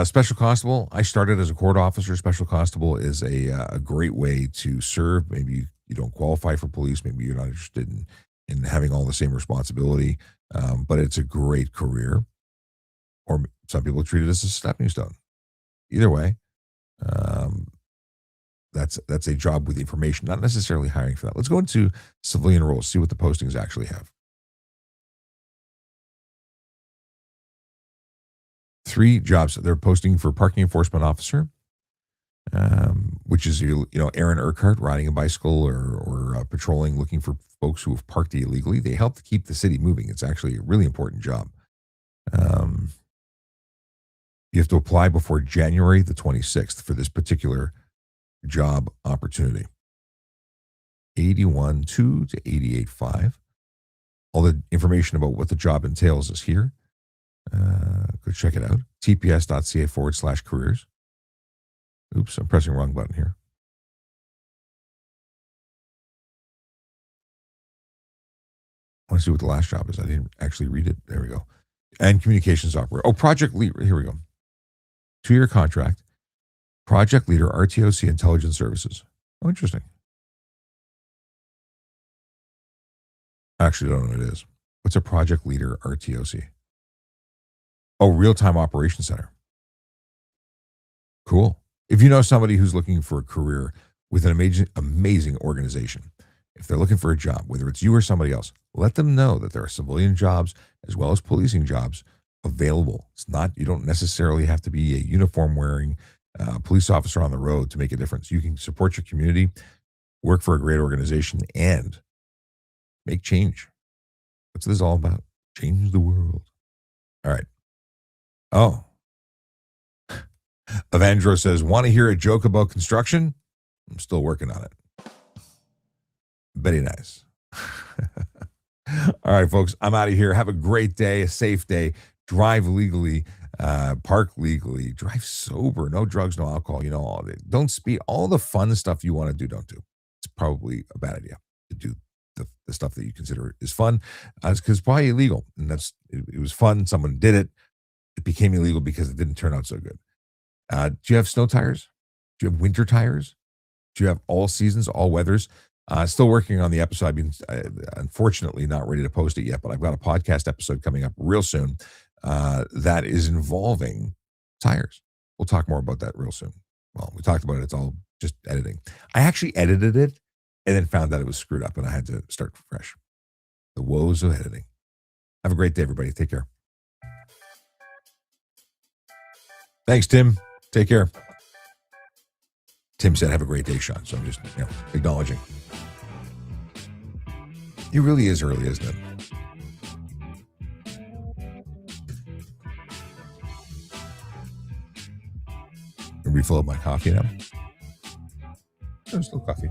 Special constable. I started as a court officer. Special constable is a great way to serve. Maybe you don't qualify for police. Maybe you're not interested in having all the same responsibility, but it's a great career. Or some people treat it as a stepping stone. Either way, that's a job with information, not necessarily hiring for that. Let's go into civilian roles, see what the postings actually have. 3 jobs. They're posting for parking enforcement officer, which is Aaron Urquhart riding a bicycle or patrolling, looking for folks who have parked illegally. They help to keep the city moving. It's actually a really important job. You have to apply before January the 26th for this particular job opportunity. 81.2 to 88.5. All the information about what the job entails is here. Go check it out. tps.ca/careers. Oops, I'm pressing the wrong button here. I want to see what the last job is. I didn't actually read it. There we go. And communications operator. Oh, project lead. Here we go. 2-year contract. Project leader, RTOC Intelligence Services. Oh, interesting. I actually don't know what it is. What's a project leader, RTOC? Oh, real-time operations center. Cool. If you know somebody who's looking for a career with an amazing organization, if they're looking for a job, whether it's you or somebody else, let them know that there are civilian jobs as well as policing jobs available. It's not, you don't necessarily have to be a uniform wearing police officer on the road to make a difference. You can support your community, work for a great organization, and make change. What's this all about? Change the world. All right. Oh. Evandro says, want to hear a joke about construction? I'm still working on it. Very nice. All right, folks, I'm out of here. Have a great day, a safe day. drive legally, park legally, drive sober, no drugs, no alcohol, don't speed, all the fun stuff you want to do, don't do. It's probably a bad idea to do the stuff that you consider is fun, because it's probably illegal. And it was fun. Someone did it. It became illegal because it didn't turn out so good. Do you have snow tires? Do you have winter tires? Do you have all seasons, all weathers? Still working on the episode. I've been unfortunately not ready to post it yet, but I've got a podcast episode coming up real soon that is involving tires. We'll talk more about that real soon. Well, we talked about it. It's all just editing. I actually edited it and then found that it was screwed up and I had to start fresh. The woes of editing. Have a great day, everybody. Take care. Thanks, Tim. Take care. Tim said, have a great day, Sean. So I'm just, acknowledging. It really is early, isn't it? Refill up my coffee now. There's no coffee.